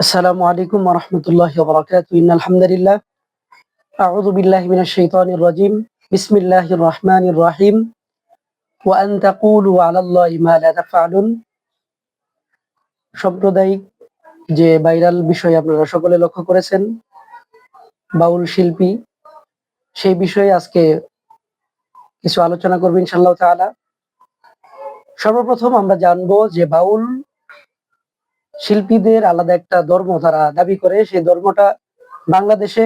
আসসালামু আলাইকুম ওয়া রাহমাতুল্লাহি ওয়া বারাকাতুহু। ইন্নাল হামদালিল্লাহ আউযু বিল্লাহি মিনাশ শাইতানির রাজিম। বিসমিল্লাহির রাহমানির রাহিম। ওয়া আন তাকুলু আলাল্লাহি মা লা তাফআলুন। সাম্প্রদায়িক যে ভাইরাল বিষয় আপনারা সকলে লক্ষ্য করেছেন, বাউল শিল্পী, সেই বিষয়ে আজকে কিছু আলোচনা করব ইনশাআল্লাহ তাআলা। সর্বপ্রথম আমরা জানবো যে বাউল শিল্পীদের আলাদা একটা ধর্ম তারা দাবি করে। সেই ধর্মটা বাংলাদেশে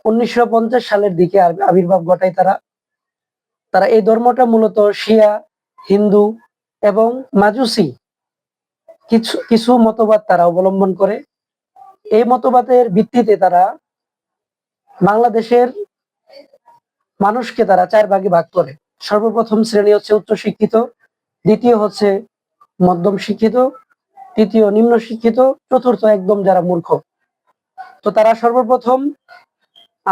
1950 সালের দিকে আবির্ভাব ঘটায় তারা। তারা এই ধর্মটা মূলত শিয়া, হিন্দু এবং মাজুসি কিছু কিছু মতবাদ তারা অবলম্বন করে। এই মতবাদের ভিত্তিতে তারা বাংলাদেশের মানুষকে তারা 4 ভাগে ভাগ করে। সর্বপ্রথম শ্রেণী হচ্ছে উচ্চ শিক্ষিত, দ্বিতীয় হচ্ছে মধ্যম শিক্ষিত, তৃতীয় নিম্ন শিক্ষিত, চতুর্থ একদম যারা মূর্খ। তো তারা সর্বপ্রথম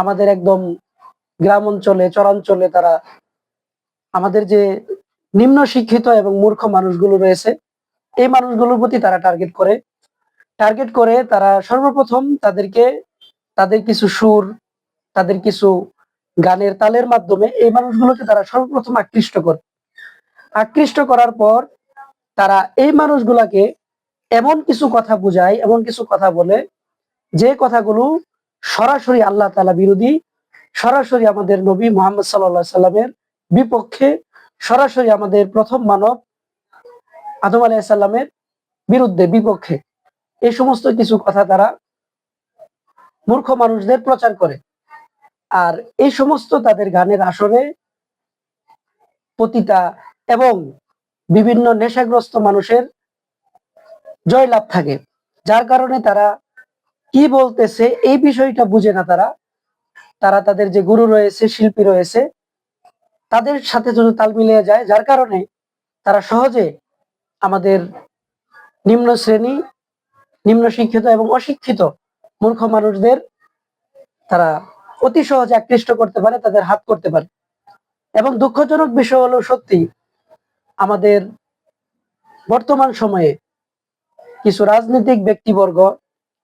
আমাদের একদম গ্রাম অঞ্চলে, চরাঞ্চলে তারা আমাদের যে নিম্ন শিক্ষিত এবং মূর্খ মানুষগুলো রয়েছে, এই মানুষগুলোর প্রতি তারা টার্গেট করে তারা সর্বপ্রথম তাদের কিছু সুর, তাদের কিছু গানের তালের মাধ্যমে এই মানুষগুলোকে তারা সর্বপ্রথম আকৃষ্ট করার পর তারা এই মানুষগুলাকে এমন কিছু কথা বুঝায়, এমন কিছু কথা বলে, যে কথাগুলো সরাসরি আল্লাহ তাআলা বিরোধী, সরাসরি আমাদের নবী মুহাম্মদ সাল্লাল্লাহু আলাইহি সাল্লামের বিপক্ষে, সরাসরি আমাদের প্রথম মানব আদম আলাইহিস সালামের বিপক্ষে। এই সমস্ত কিছু কথা তারা মূর্খ মানুষদের প্রচার করে। আর এই সমস্ত তাদের গানের আসরে পতিতা এবং বিভিন্ন নেশাগ্রস্ত মানুষের জয়লাভ থাকে, যার কারণে তারা কি বলতেছে এই বিষয়টা বুঝে না। তারা তাদের যে গুরু রয়েছে, শিল্পী রয়েছে, তাদের সাথে যদি তাল মিলিয়ে যায়, যার কারণে তারা সহজে আমাদের নিম্ন শ্রেণী, নিম্ন শিক্ষিত এবং অশিক্ষিত মূর্খ মানুষদের তারা অতি সহজে আকৃষ্ট করতে পারে, তাদের হাত করতে পারে। এবং দুঃখজনক বিষয় হলো, সত্যি আমাদের বর্তমান সময়ে কিছু রাজনৈতিক ব্যক্তিবর্গ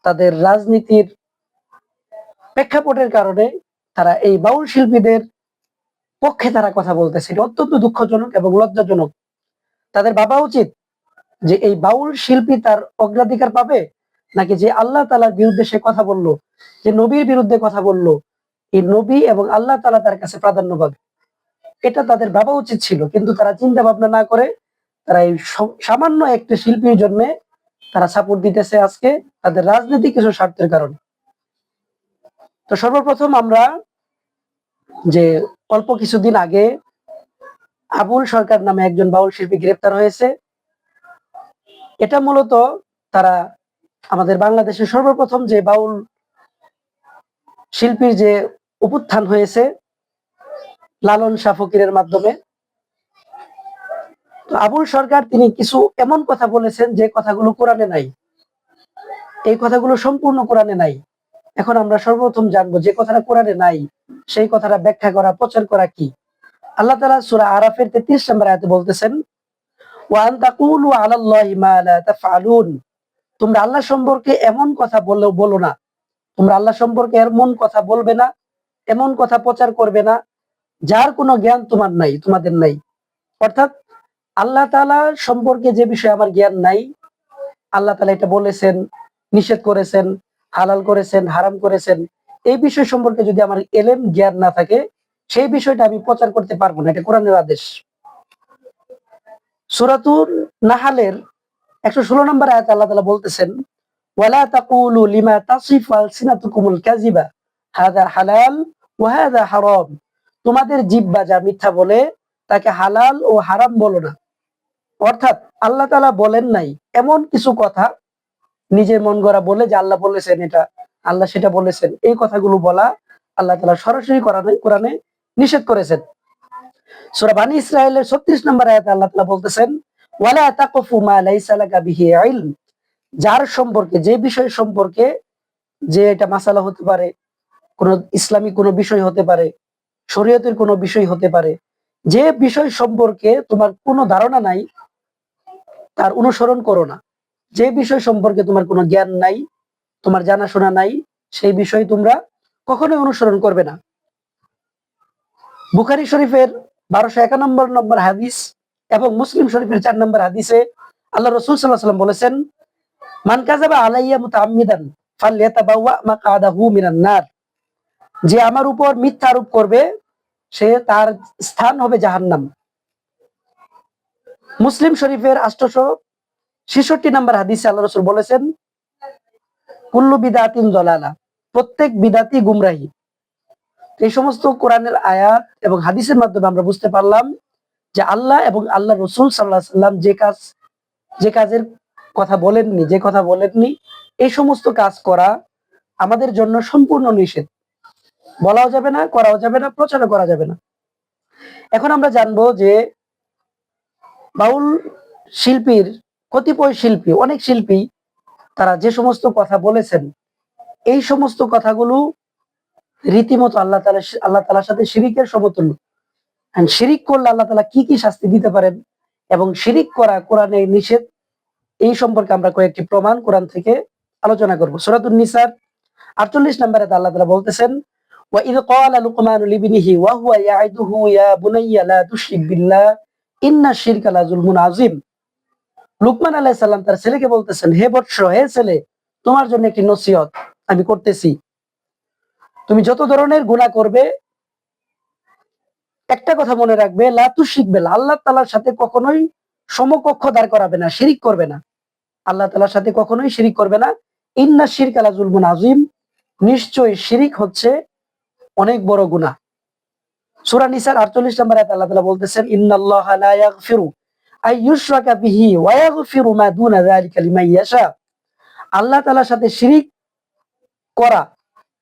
তাদের রাজনীতির প্রেক্ষাপটের কারণে তারা এই বাউল শিল্পীদের পক্ষে তারা কথা বলতেছে। এটা অত্যন্ত দুঃখজনক এবং লজ্জাজনক। তাদের ভাবা উচিত যে এই বাউল শিল্পী তার অগ্রাধিকার পাবে, নাকি যে আল্লাহ তাআলার বিরুদ্ধে সে কথা বললো, যে নবীর বিরুদ্ধে কথা বললো, এই নবী এবং আল্লাহ তাআলা তার কাছে প্রাধান্য পাবে। এটা তাদের ভাবা উচিত ছিল, কিন্তু তারা চিন্তা ভাবনা না করে তারা এই সামান্য একটা শিল্পীর জন্য তারা সাপোর্ট দিতেছে আজকে তাদের রাজনৈতিক কিছু স্বার্থের কারণে। তো সর্বপ্রথম আমরা যে অল্প কিছুদিন আগে আবুল সরকার নামে একজন বাউল শিল্পী গ্রেপ্তার হয়েছে, এটা মূলত তারা আমাদের বাংলাদেশের সর্বপ্রথম যে বাউল শিল্পীর যে উত্থান হয়েছে লালন শাহ ফকিরের মাধ্যমে। তো আবুল সরকার তিনি কিছু এমন কথা বলেছেন যে কথাগুলো কোরআনে নাই, এই কথাগুলো সম্পূর্ণ কোরআনে নাই। এখন আমরা সর্বপ্রথম জানবো যে কথাটা কোরআনে নাই, সেই কথাটা ব্যাখ্যা করা, প্রচার করা কি। আল্লাহ তাআলা সূরা আরাফের 33 নম্বর আয়াতে বলতেছেন, ওয়া আন তাকুলু আলাল্লাহি মা লা তাফআলুন। তোমরা আল্লাহ সম্পর্কে এমন কথা বলো না, তোমরা আল্লাহ সম্পর্কে এমন কথা বলবে না, এমন কথা প্রচার করবে না যার কোনো জ্ঞান তোমাদের নাই। অর্থাৎ আল্লাহ তাআলা সম্পর্কে যে বিষয়ে আমার জ্ঞান নাই, আল্লাহ তাআলা এটা বলেছেন, নিষেধ করেছেন, হালাল করেছেন, হারাম করেছেন, এই বিষয় সম্পর্কে যদি আমার এলেম জ্ঞান না থাকে, সেই বিষয়টা আমি প্রচার করতে পারবো না। এটা কোরআনের আদেশ। সূরাতুন নাহলের 116 নম্বর আয়াতে আল্লাহ তাআলা বলতেছেন, ওয়ালা তাকুলু লিমা তাসিফু আলসিনাতুকুমুল কাযিবা হাযা হালাল ওয়া হাযা হারাম। তোমাদের জিহ্বা যা মিথ্যা বলে তাকে হালাল ও হারাম বলো না। অর্থাৎ আল্লাহ তাআলা বলেন নাই এমন কিছু কথা নিজের মন গড়া বলে যে আল্লাহ বলেছেন এটা, আল্লাহ সেটা বলেছেন, এই কথাগুলো বলা আল্লাহ তাআলা সরাসরি কোরআনে নিষেধ করেছেন। সূরা বনী ইসরাঈলের 36 নম্বর আয়াতে আল্লাহ তাআলা বলতেছেন, ওয়ালা তাকফু মা লাইসা লাকা বিহি ইলম। যার সম্পর্কে, যে বিষয় সম্পর্কে, যে এটা মাসালা হতে পারে, কোন ইসলামিক কোন বিষয় হতে পারে, শরীয়তের কোন বিষয় হতে পারে, যে বিষয় সম্পর্কে তোমার কোনো ধারণা নাই তার অনুসরণ করো না। যে বিষয় সম্পর্কে তোমার কোনো জ্ঞান নাই তোমার জানাশোনা নাই, সেই বিষয় তোমরা কখনোই অনুসরণ করবে না। বুখারী শরীফের 1291 নম্বর হাদিস এবং মুসলিম শরীফের 4 নম্বর হাদিসে আল্লাহ রাসূল সাল্লাল্লাহু আলাইহি ওয়াসাল্লাম বলেছেন, মান কাযাবা আলাইয়া মুতাআম্মিদান ফালইয়াতাবাওয়া মাকআদাহু মিনান নার। যে আমার উপর মিথ্যা আরোপ করবে সে তার স্থান হবে জাহান্নাম। মুসলিম শরীফের 866 নম্বর হাদিসে আল্লাহ রাসূল বলেছেন, কুল্লু বিদআতিন যালালা, প্রত্যেক বিদআতই গুমরাহি। এই সমস্ত কোরআনের আয়াত এবং হাদিসের মাধ্যমে আমরা বুঝতে পারলাম যে আল্লাহ এবং আল্লাহ রাসূল সাল্লাল্লাহু আলাইহি ওয়াসাল্লাম যে কাজের কথা বলেননি, যে কথা বলেননি, এই সমস্ত কাজ করা আমাদের জন্য সম্পূর্ণ নিষেধ। বলাও যাবে না, করাও যাবে না, প্রচারও করা যাবে না। এখন আমরা জানবো যে বাউল শিল্পীর কতিপয় শিল্পী, অনেক শিল্পী তারা যে সমস্ত কথা বলেছেন, এই সমস্ত কথাগুলো রীতিমতো আল্লাহ তাআলার সাথে শিরিকের সমতুল্য। শিরিক করলে আল্লাহ তাআলা কি কি শাস্তি দিতে পারেন এবং শিরিক করা কোরআনে নিষেধ, এই সম্পর্কে আমরা কয়েকটি প্রমাণ কোরআন থেকে আলোচনা করব। সূরাতুন নিসার 48 নম্বরে আল্লাহ তাআলা বলতেছেন, ওয়া ইয ক্বালা লুকমানু লিবনিহি ওয়া হুয়া ইয়াইদুহু ইয়া বুনাইয়া লা তুশরিক বিল্লাহ ইন্নাশ শিরকা লাযুলমুন আযীম। লুকমান আলাইহিস সালাম তার ছেলেকে বলতেছেন, হে বৎস, হে ছেলে, তোমার জন্য একটি নসিহত আমি করতেছি। তুমি যত ধরনের গুনাহ করবে, একটা কথা মনে রাখবে, লা তুশরিক বিল্লাহ, আল্লাহ তাআলার সাথে কখনোই সমকক্ষ দাঁড় করাবে না, শিরিক করবে না। আল্লাহ তাআলার সাথে কখনোই শিরিক করবে না। ইন্নাশ শিরকা লাযুলমুন আযীম, নিশ্চয়ই শিরিক হচ্ছে অনেক বড় গুনাহ। সূরা নিসার 48 নম্বর আয়াতে আল্লাহ তাআলা বলতেছেন, ইন্নাল্লাহা লা ইয়াগফিরু আইয়ুশরাকা বিহি ওয়া ইয়াগফিরু মা দুনা যালিকা লিমান ইয়াশা। আল্লাহ তাআলার সাথে শিরিক করা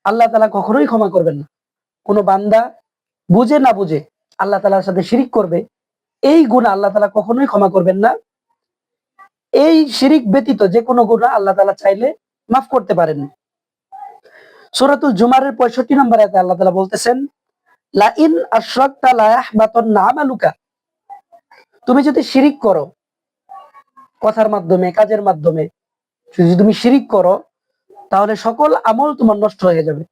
আল্লাহ তাআলা কখনোই ক্ষমা করবেন না। কোন বান্দা বুঝে না বুঝে আল্লাহ তাআলার সাথে শিরিক করবে, এই গুনাহ আল্লাহ তাআলা কখনোই ক্ষমা করবেন না। এই শিরিক ব্যতীত যে কোনো গুনাহ আল্লাহ তাআলা চাইলে মাফ করতে পারেন। সূরাতুল জুমারের 65 নম্বর আয়াতে আল্লাহ তাআলা বলতেছেন, লা ইন আশরাকতা লা ইয়াহবাতান্না আমালুকা। তুমি যদি শিরিক করো, কথার মাধ্যমে, কাজের মাধ্যমে যদি তুমি শিরিক করো, তাহলে সকল আমল তোমার নষ্ট হয়ে যাবে।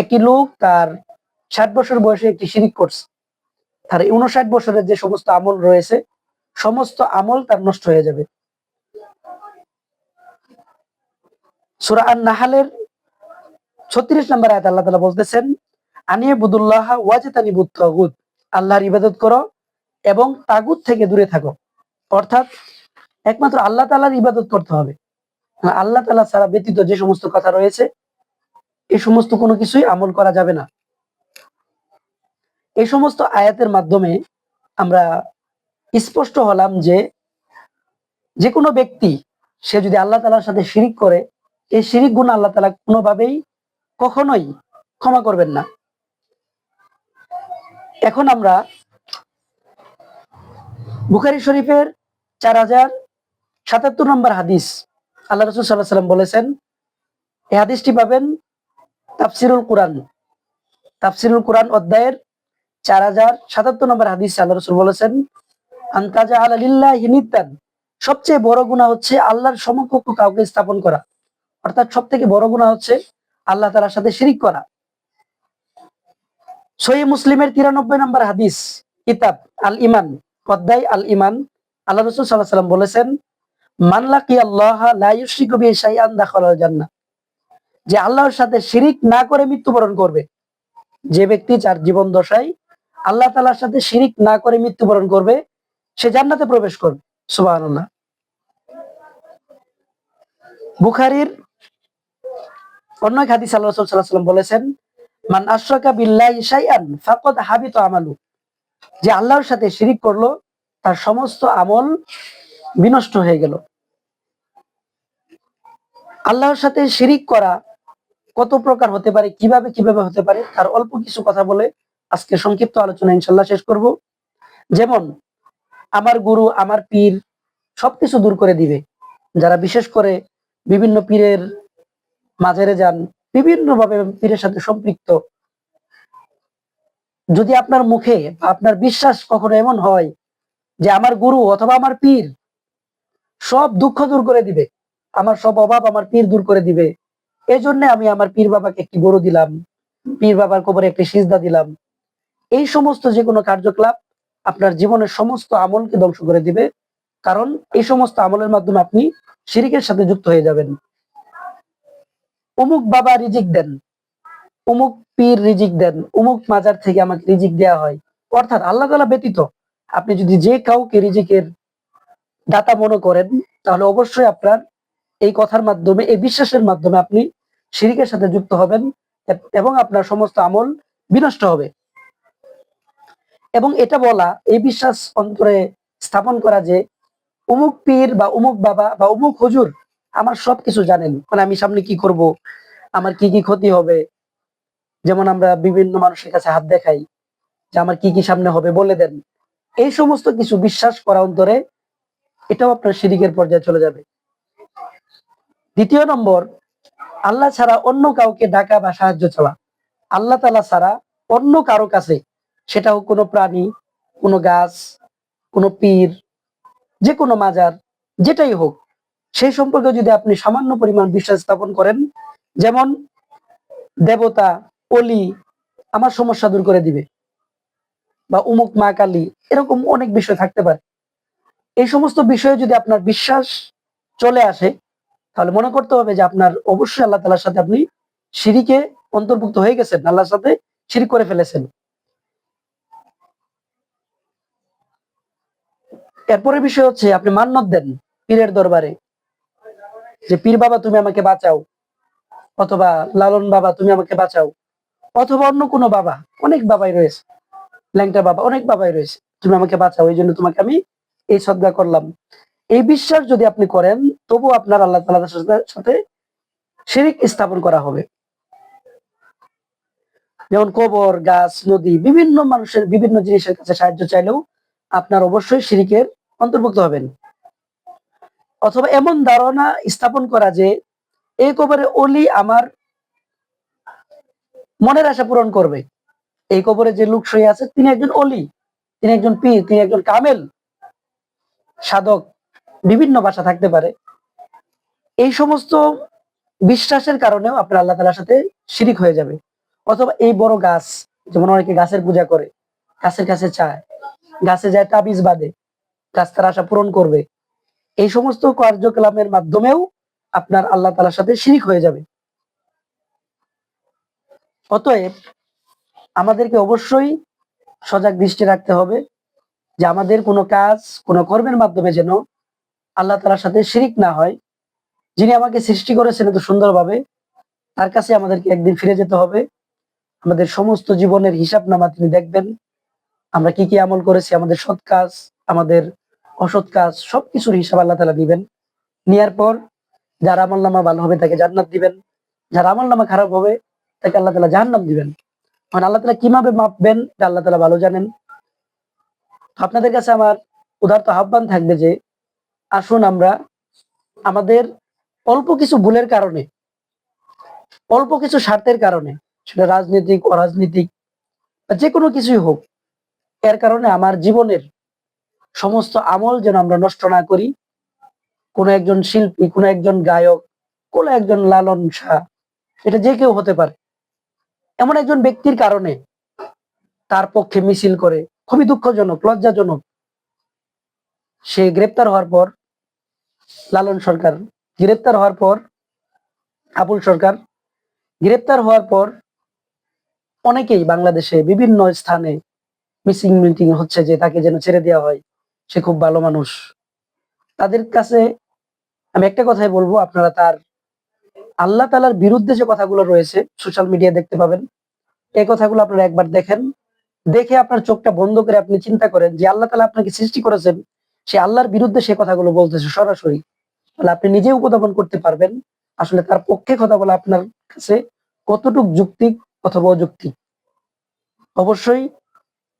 একটি লোক তার 60 বছর বয়সে একটি শিরিক করছে, তার 59 বছরের যে সমস্ত আমল রয়েছে, সমস্ত আমল তার নষ্ট হয়ে যাবে। সূরা আন-নাহলের 36 নম্বর আয়াতে আল্লাহ তাআলা বলতেছেন, আনিয়াবুদুল্লাহ ওয়াজতানিবুত তাগুত, আল্লাহর ইবাদত করো এবং তাগুত থেকে দূরে থাকো। অর্থাৎ একমাত্র আল্লাহ তাআলার ইবাদত করতে হবে। আল্লাহ তাআলা ছাড়া ব্যতীত যে সমস্ত কথা রয়েছে, এই সমস্ত কোনো কিছুই আমল করা যাবে না। এই সমস্ত আয়াতের মাধ্যমে আমরা স্পষ্ট হলাম যে যে কোনো ব্যক্তি সে যদি আল্লাহ তাআলার সাথে শিরিক করে, এই শিরিক গুনাহ আল্লাহ তাআলা কোনোভাবেই কখনোই ক্ষমা করবেন না। এখন আমরা বুখারী শরীফের 4077 নম্বর হাদিস, আল্লাহ রাসূল সাল্লাল্লাহু আলাইহি ওয়াসাল্লাম বলেছেন, এই হাদিসটি পাবেন তাফসিরুল কুরআন অধ্যায়ের 4077 নম্বর হাদিসে আল্লাহ রাসূল বলেছেন, আনতাজআলা লিল্লাহি নিদ্দান, সবচেয়ে বড় গুনাহ হচ্ছে আল্লাহর সমকক্ষ কাউকে স্থাপন করা। অর্থাৎ সবথেকে বড় গুনাহ হচ্ছে আল্লাহ তাআলার সাথে শিরিক করা। সহিহ মুসলিমের 93 নম্বর হাদিস, কিতাব আল ঈমান, অধ্যায় আল ঈমান, আল্লাহ রাসূল সাল্লাল্লাহু আলাইহি ওয়াসাল্লাম বলেছেন, মান লাকিয়াল্লাহা লা ইউশরিকু বিহি শাইআন দাখালাল জান্নাহ। যে আল্লাহর সাথে শিরিক না করে মৃত্যুবরণ করবে, যে ব্যক্তি যার জীবন দশায় আল্লাহ তাআলার সাথে শিরিক না করে মৃত্যুবরণ করবে, সে জান্নাতে প্রবেশ করবে। সুবহানাল্লাহ। বুখারীর অন্য এক হাদিসে আল্লাহ রাসূল সাল্লাল্লাহু আলাইহি ওয়াসাল্লাম বলেছেন, মান আশরাকা বিল্লাহি শাইআন ফাকাদ হাবিতা আমালু। যে আল্লাহর সাথে শিরিক করলো, তার সমস্ত আমল বিনষ্ট হয়ে গেল। আল্লাহর সাথে শিরিক করা কত প্রকার হতে পারে, কিভাবে কিভাবে হতে পারে, তার অল্প কিছু কথা বলে আজকে সংক্ষিপ্ত আলোচনা ইনশাআল্লাহ শেষ করব। যেমন আমার গুরু, আমার পীর সবকিছু দূর করে দিবে। যারা বিশেষ করে বিভিন্ন পীরের মাঝারে যান, বিভিন্ন ভাবে পীরের সাথে সম্পৃক্ত, যদি আপনার মুখে আপনার বিশ্বাস কখনো এমন হয় যে আমার গুরু অথবা আমার পীর সব দুঃখ দূর করে দিবে, আমার সব অভাব আমার পীর দূর করে দিবে, এই জন্য আমি আমার পীর বাবাকে একটি গরু দিলাম, পীর বাবার কবরে একটি সিজদা দিলাম। এই সমস্ত যে কোনো কার্যকলাপ আপনার জীবনের সমস্ত আমলকে ধ্বংস করে দিবে, কারণ এই সমস্ত আমলের মাধ্যমে আপনি শিরকের সাথে যুক্ত হয়ে যাবেন। অমুক বাবা রিজিক দেন, অমুক পীর রিজিক দেন, অমুক মাজার থেকে আমাকে রিজিক দেওয়া হয়, অর্থাৎ আল্লাহ তাআলা ব্যতীত আপনি যদি যে কাউকে রিজিকের দাতা মনে করেন, তাহলে অবশ্যই আপনার এই কথার মাধ্যমে, এই বিশ্বাসের মাধ্যমে আপনি শিরকের সাথে যুক্ত হবেন এবং আপনার সমস্ত আমল বিনষ্ট হবে। এবং এটা বলা, এই বিশ্বাস অন্তরে স্থাপন করা যে অমুক পীর বা অমুক বাবা বা অমুক হুজুর আমার সবকিছু জানেন, মানে আমি সামনে কি করব, আমার কি কি ক্ষতি হবে। যেমন আমরা বিভিন্ন মানুষের কাছে হাত দেখাই যে আমার কি কি সামনে হবে বলে দেন। এই সমস্ত কিছু বিশ্বাস করা অন্তরে, এটাও আপনার শিরকের পর্যায়ে চলে যাবে। দ্বিতীয় নম্বর, আল্লাহ ছাড়া অন্য কাউকে ডাকা বা সাহায্য চাওয়া। আল্লাহ তাআলা ছাড়া অন্য কারো কাছে, সেটা হোক কোনো প্রাণী, কোনো গাছ, কোনো পীর, যে কোনো মাজার, যেটাই হোক, সেই সম্পর্কে যদি আপনি সামান্য পরিমাণ বিশ্বাস স্থাপন করেন, যেমন দেবতা, অলি আমার সমস্যা দূর করে দিবে, বা উমুক মা কালী, এরকম অনেক বিষয় থাকতে পারে। এই সমস্ত বিষয়ে যদি আপনার বিশ্বাস চলে আসে, তাহলে মনে করতে হবে যে আপনার অবশ্যই আল্লাহ তাআলার সাথে আপনি শিরকে অন্তর্ভুক্ত হয়ে গেছেন, আল্লাহর সাথে শিরক করে ফেলেছেন। এরপরে বিষয় হচ্ছে আপনি মান্নত দেন পীরের দরবারে, যে পীর বাবা তুমি আমাকে বাঁচাও, অথবা লালন বাবা তুমি আমাকে বাঁচাও, অথবা অন্য কোনো বাবা, অনেক বাবাই রয়েছে, ল্যাংটা বাবা, অনেক বাবাই রয়েছে, তুমি আমাকে বাঁচাও, এই জন্য তোমাকে আমি এই সদগা করলাম। এই বিশ্বাস যদি আপনি করেন, তবু আপনার আল্লাহ তাআলার সাথে শিরক স্থাপন করা হবে। যেমন কবর, গাছ, নদী, বিভিন্ন মানুষের বিভিন্ন জিনিসের কাছে সাহায্য চাইলেও আপনার অবশ্যই শিরকের অন্তর্ভুক্ত হবেন। অথবা এমন ধারণা স্থাপন করা যে এই কবরে অলি আমার মনের আশা পূরণ করবে, এই কবরে যে লোক শুয়ে আছে তিনি একজন অলি, তিনি একজন পীর, তিনি একজন কামেল সাধক, বিভিন্ন ভাষা থাকতে পারে। এই সমস্ত বিশ্বাসের কারণেও আপনার আল্লাহ তাআলার সাথে শিরিক হয়ে যাবে। অথবা এই বড় গাছ, যেমন অনেকে গাছের পূজা করে, গাছের কাছে চায়, গাছে যায় তাবিজ বাঁধে, গাছ তার আশা পূরণ করবে। এই সমস্ত কার্যকলাপের মাধ্যমেও আপনার আল্লাহ তাআলার সাথে শিরিক হয়ে যাবে। অতএব আমাদেরকে অবশ্যই সজাগ দৃষ্টি রাখতে হবে যে আমাদের কোনো কাজ, কোনো কর্মের মাধ্যমে যেন আল্লাহ তাআলার সাথে শিরিক না হয়। যিনি আমাকে সৃষ্টি করেছেন এত সুন্দরভাবে, তার কাছে আমাদেরকে একদিন ফিরে যেতে হবে। আমাদের সমস্ত জীবনের হিসাবনামা তিনি দেখবেন। আমরা কি কি আমল করেছি, আমাদের সৎ কাজ, আমাদের অসৎ কাজ, সবকিছুর হিসাব আল্লাহ তাআলা দিবেন। নেয়ার পর যার আমলনামা ভালো হবে তাকে জান্নাত দিবেন, যার আমলনামা খারাপ হবে তাকে আল্লাহ তাআলা জাহান্নাম দিবেন। মানে আল্লাহ তাআলা কিভাবে মাপবেন এটা আল্লাহ তাআলা ভালো জানেন। আপনাদের কাছে আমার উদারত আহ্বান থাকবে যে আসুন আমরা আমাদের অল্প কিছু ভুলের কারণে, অল্প কিছু স্বার্থের কারণে, সেটা রাজনৈতিক, অরাজনৈতিক বা যে কোনো কিছুই হোক, এর কারণে আমার জীবনের সমস্ত আমল যেন আমরা নষ্ট না করি। কোনো একজন শিল্পী, কোনো একজন গায়ক, কোনো একজন লালন শাহ, এটা যে কেউ হতে পারে, এমন একজন ব্যক্তির কারণে তার পক্ষে মিছিল করে, খুবই দুঃখজনক, লজ্জাজনক। সে গ্রেপ্তার হওয়ার পর, লালন সরকার গ্রেপ্তার হওয়ার পর, আবুল সরকার গ্রেপ্তার হওয়ার পর, অনেকেই বাংলাদেশে বিভিন্ন স্থানে মিসিং মিটিং হচ্ছে যে তাকে যেন ছেড়ে দেওয়া হয়, সে খুব ভালো মানুষ। তাদের কাছে আমি একটা কথাই বলবো, আপনারা তার আল্লাহ তাআলার বিরুদ্ধে যে কথাগুলো রয়েছে সোশ্যাল মিডিয়া দেখতে পাবেন, এই কথাগুলো আপনারা একবার দেখেন, দেখে আপনার চোখটা বন্ধ করে আপনি চিন্তা করেন যে আল্লাহ তাআলা আপনাকে সৃষ্টি করেছেন, সে আল্লাহর বিরুদ্ধে সে কথাগুলো বলতেছে সরাসরি। তাহলে আপনি নিজে উপস্থাপন করতে পারবেন আসলে তার পক্ষে কথা বলা আপনার কাছে কতটুক যুক্তিক অথবা অযৌক্তিক। অবশ্যই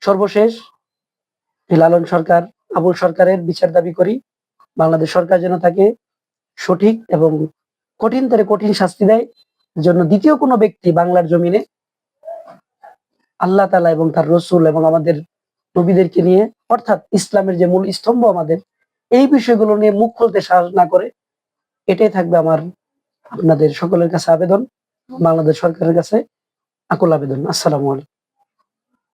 সর্বশেষ লালন সরকার, আবুল সরকারের বিচার দাবি করি। বাংলাদেশ সরকার যেন তাকে সঠিক এবং কঠিন থেকে কঠিন শাস্তি দেয়, জন্য দ্বিতীয় কোনো ব্যক্তি বাংলার জমিনে আল্লাহ তাআলা এবং তার রসুল এবং আমাদের নবীদেরকে নিয়ে, অর্থাৎ ইসলামের যে মূল স্তম্ভ আমাদের, এই বিষয়গুলো নিয়ে মুখ খুলতে সাহস না করে। এটাই থাকবে আমার আপনাদের সকলের কাছে আবেদন, বাংলাদেশ সরকারের কাছে আকুল আবেদন। আসসালামু আলাইকুম।